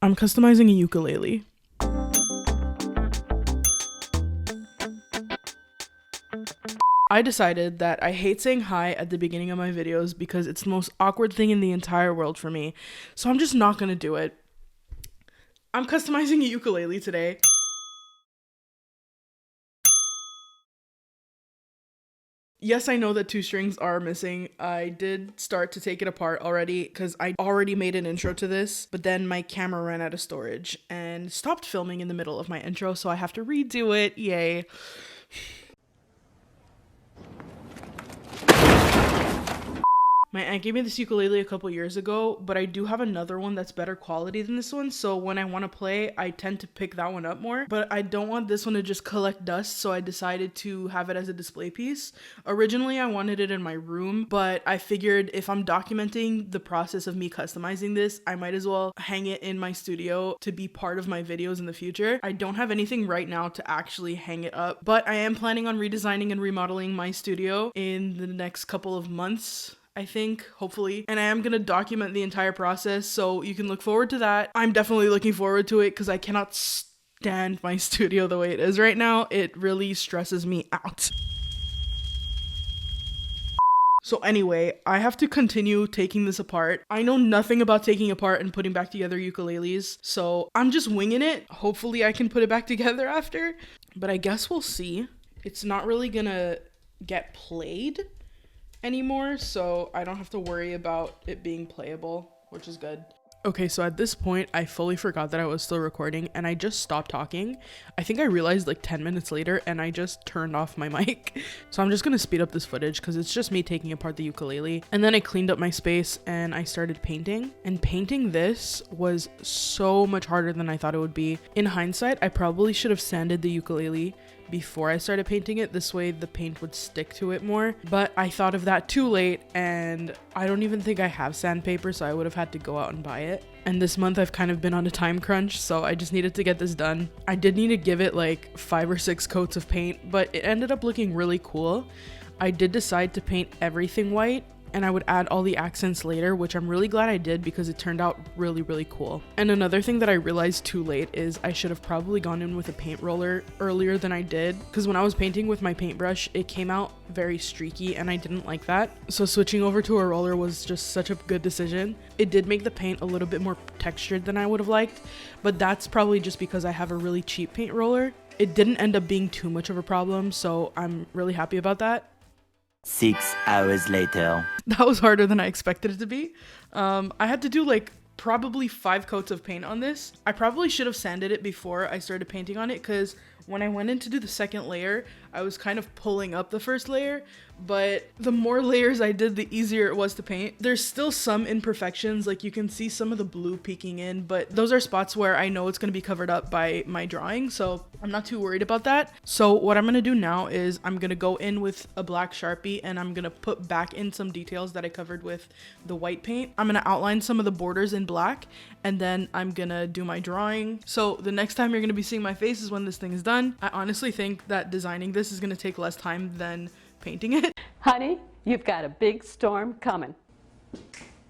I'm customizing a ukulele. I decided that I hate saying hi at the beginning of my videos because it's the most awkward thing in the entire world for me. So I'm just not gonna do it. I'm customizing a ukulele today. Yes, I know that two strings are missing. I did start to take it apart already because I already made an intro to this, but then my camera ran out of storage and stopped filming in the middle of my intro, so I have to redo it. Yay. My aunt gave me this ukulele a couple years ago, but I do have another one that's better quality than this one, so when I want to play, I tend to pick that one up more. But I don't want this one to just collect dust, so I decided to have it as a display piece. Originally, I wanted it in my room, but I figured if I'm documenting the process of me customizing this, I might as well hang it in my studio to be part of my videos in the future. I don't have anything right now to actually hang it up, but I am planning on redesigning and remodeling my studio in the next couple of months, I think, hopefully. And I am gonna document the entire process, so you can look forward to that. I'm definitely looking forward to it because I cannot stand my studio the way it is right now. It really stresses me out. So anyway, I have to continue taking this apart. I know nothing about taking apart and putting back together ukuleles, so I'm just winging it. Hopefully I can put it back together after, but I guess we'll see. It's not really gonna get played anymore, so I don't have to worry about it being playable, which is good. Okay, so at this point, I fully forgot that I was still recording and I just stopped talking. I think I realized like 10 minutes later and I just turned off my mic. So I'm just gonna speed up this footage because it's just me taking apart the ukulele. And then I cleaned up my space and I started painting. And painting this was so much harder than I thought it would be. In hindsight, I probably should have sanded the ukulele before I started painting it. This way the paint would stick to it more, but I thought of that too late and I don't even think I have sandpaper, so I would have had to go out and buy it. And this month I've kind of been on a time crunch, so I just needed to get this done. I did need to give it like 5 or 6 coats of paint, but it ended up looking really cool. I did decide to paint everything white and I would add all the accents later, which I'm really glad I did because it turned out really, really cool. And another thing that I realized too late is I should have probably gone in with a paint roller earlier than I did, because when I was painting with my paintbrush, it came out very streaky and I didn't like that. So switching over to a roller was just such a good decision. It did make the paint a little bit more textured than I would have liked, but that's probably just because I have a really cheap paint roller. It didn't end up being too much of a problem, so I'm really happy about that. 6 hours later. That was harder than I expected it to be. I had to do like probably 5 coats of paint on this. I probably should have sanded it before I started painting on it because when I went in to do the second layer, I was kind of pulling up the first layer, but the more layers I did, the easier it was to paint. There's still some imperfections, like you can see some of the blue peeking in, but those are spots where I know it's going to be covered up by my drawing, so I'm not too worried about that. So what I'm going to do now is I'm going to go in with a black Sharpie and I'm going to put back in some details that I covered with the white paint. I'm going to outline some of the borders in black and then I'm going to do my drawing. So the next time you're going to be seeing my face is when this thing is done. I honestly think that designing this is going to take less time than painting it. Honey, you've got a big storm coming.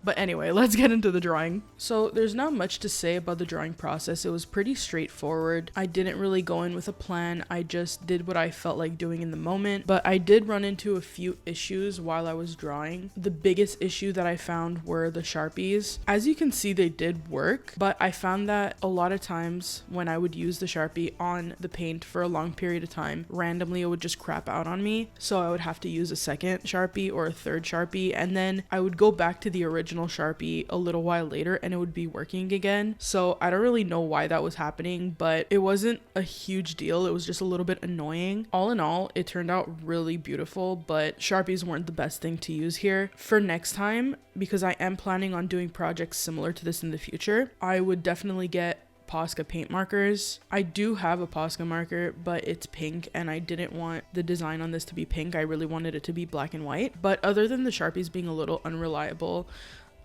But anyway, let's get into the drawing. So there's not much to say about the drawing process. It was pretty straightforward. I didn't really go in with a plan. I just did what I felt like doing in the moment. But I did run into a few issues while I was drawing. The biggest issue that I found were the Sharpies. As you can see, they did work, but I found that a lot of times when I would use the Sharpie on the paint for a long period of time, randomly it would just crap out on me. So I would have to use a second Sharpie or a third Sharpie, and then I would go back to the original Sharpie a little while later and it would be working again. So I don't really know why that was happening, but it wasn't a huge deal. It was just a little bit annoying. All in all, it turned out really beautiful, but Sharpies weren't the best thing to use here. For next time, because I am planning on doing projects similar to this in the future, I would definitely get Posca paint markers. I do have a Posca marker, but it's pink and I didn't want the design on this to be pink. I really wanted it to be black and white. But other than the Sharpies being a little unreliable,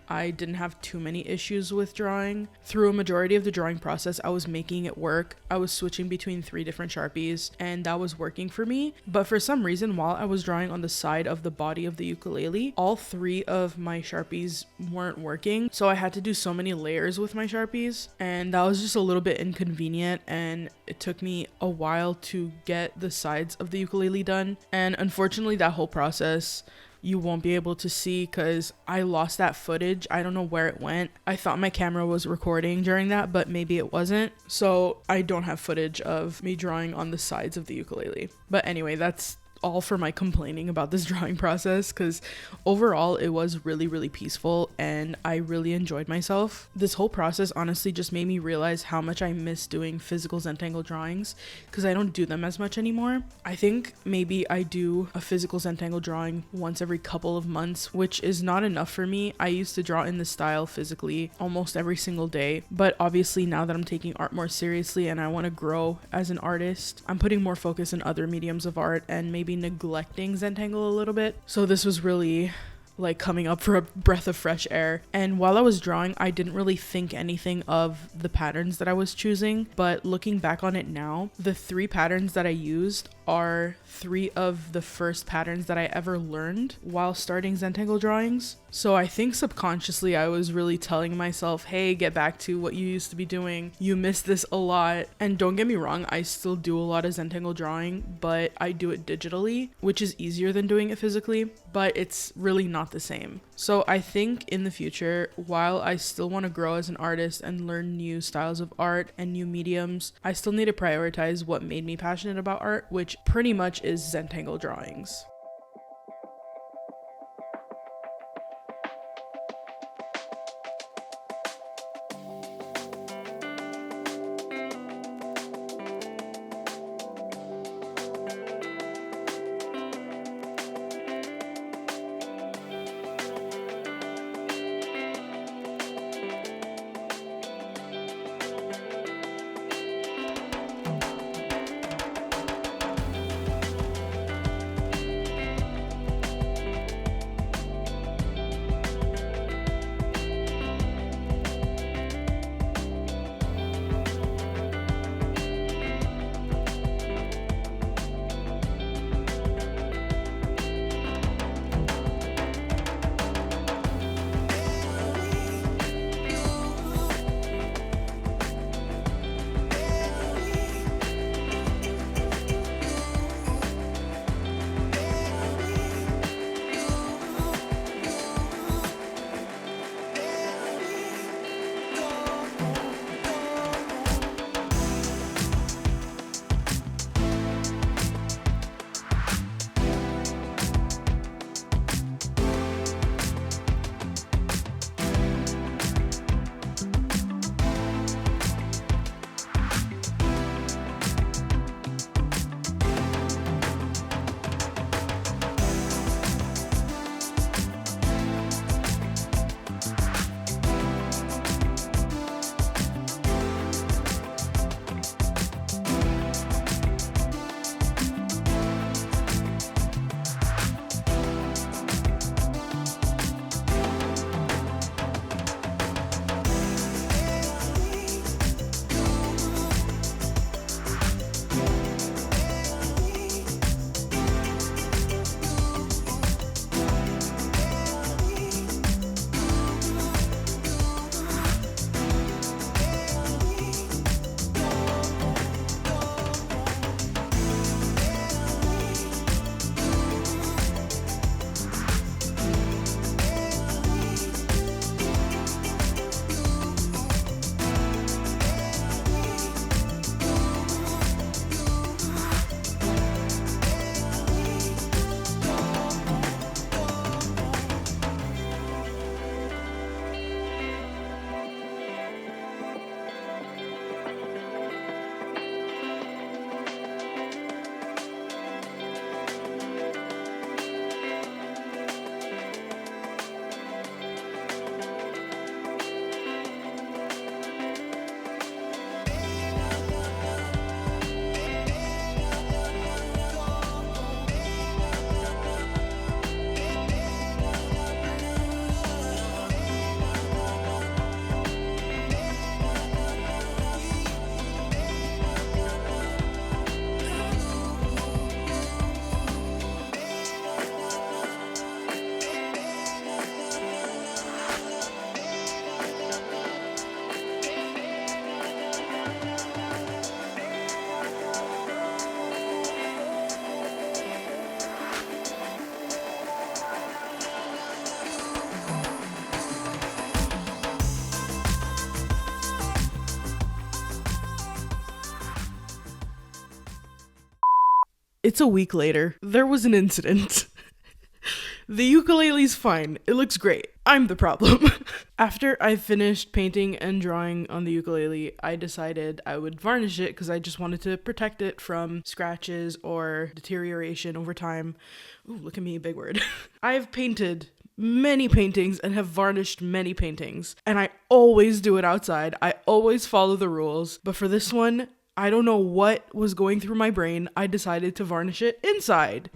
I didn't have too many issues with drawing. Through a majority of the drawing process, I was making it work. I was switching between 3 different Sharpies, and that was working for me. But for some reason, while I was drawing on the side of the body of the ukulele, all 3 of my Sharpies weren't working. So I had to do so many layers with my Sharpies, and that was just a little bit inconvenient, and it took me a while to get the sides of the ukulele done. And unfortunately, that whole process you won't be able to see because I lost that footage. I don't know where it went. I thought my camera was recording during that, but maybe it wasn't. So I don't have footage of me drawing on the sides of the ukulele. But anyway, that's all for my complaining about this drawing process, because overall it was really, really peaceful and I really enjoyed myself. This whole process honestly just made me realize how much I miss doing physical Zentangle drawings, because I don't do them as much anymore. I think maybe I do a physical Zentangle drawing once every couple of months, which is not enough for me. I used to draw in this style physically almost every single day, but obviously now that I'm taking art more seriously and I want to grow as an artist, I'm putting more focus in other mediums of art and maybe neglecting Zentangle a little bit. So this was really like coming up for a breath of fresh air. And while I was drawing, I didn't really think anything of the patterns that I was choosing, but looking back on it now, the 3 patterns that I used are 3 of the first patterns that I ever learned while starting Zentangle drawings. So I think subconsciously I was really telling myself, hey, get back to what you used to be doing. You miss this a lot. And don't get me wrong, I still do a lot of Zentangle drawing, but I do it digitally, which is easier than doing it physically, but it's really not the same. So I think in the future, while I still want to grow as an artist and learn new styles of art and new mediums, I still need to prioritize what made me passionate about art, which pretty much is Zentangle drawings. It's a week later. There was an incident. The ukulele's fine. It looks great. I'm the problem. After I finished painting and drawing on the ukulele, I decided I would varnish it because I just wanted to protect it from scratches or deterioration over time. Ooh, look at me, big word. I've painted many paintings and have varnished many paintings, and I always do it outside. I always follow the rules, but for this one, I don't know what was going through my brain. I decided to varnish it inside.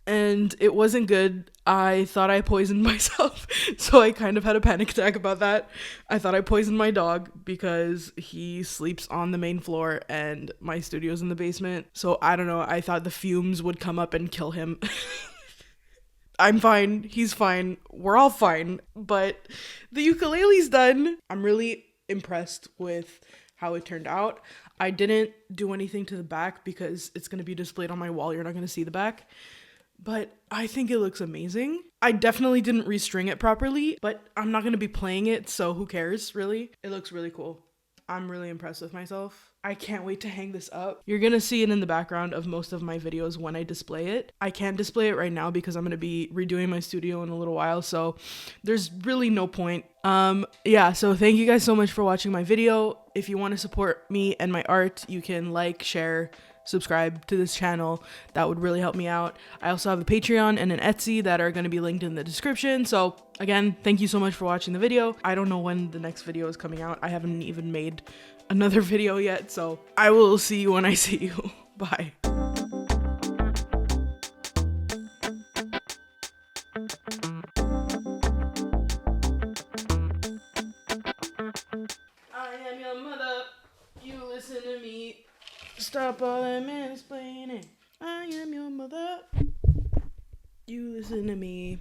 And it wasn't good. I thought I poisoned myself, so I kind of had a panic attack about that. I thought I poisoned my dog because he sleeps on the main floor and my studio's in the basement. So I don't know, I thought the fumes would come up and kill him. I'm fine, he's fine, we're all fine, but the ukulele's done. I'm really impressed with how it turned out. I didn't do anything to the back because it's going to be displayed on my wall. You're not going to see the back. But I think it looks amazing. I definitely didn't restring it properly, but I'm not going to be playing it, so who cares, really? It looks really cool. I'm really impressed with myself. I can't wait to hang this up. You're going to see it in the background of most of my videos when I display it. I can't display it right now because I'm going to be redoing my studio in a little while, so there's really no point. Yeah, so thank you guys so much for watching my video. If you want to support me and my art, you can like, share, subscribe to this channel. That would really help me out. I also have a Patreon and an Etsy that are going to be linked in the description. So again, thank you so much for watching the video. I don't know when the next video is coming out. I haven't even made another video yet, so I will see you when I see you. Bye. I am your mother. You listen to me. Stop all that mansplaining. I am your mother. You listen to me.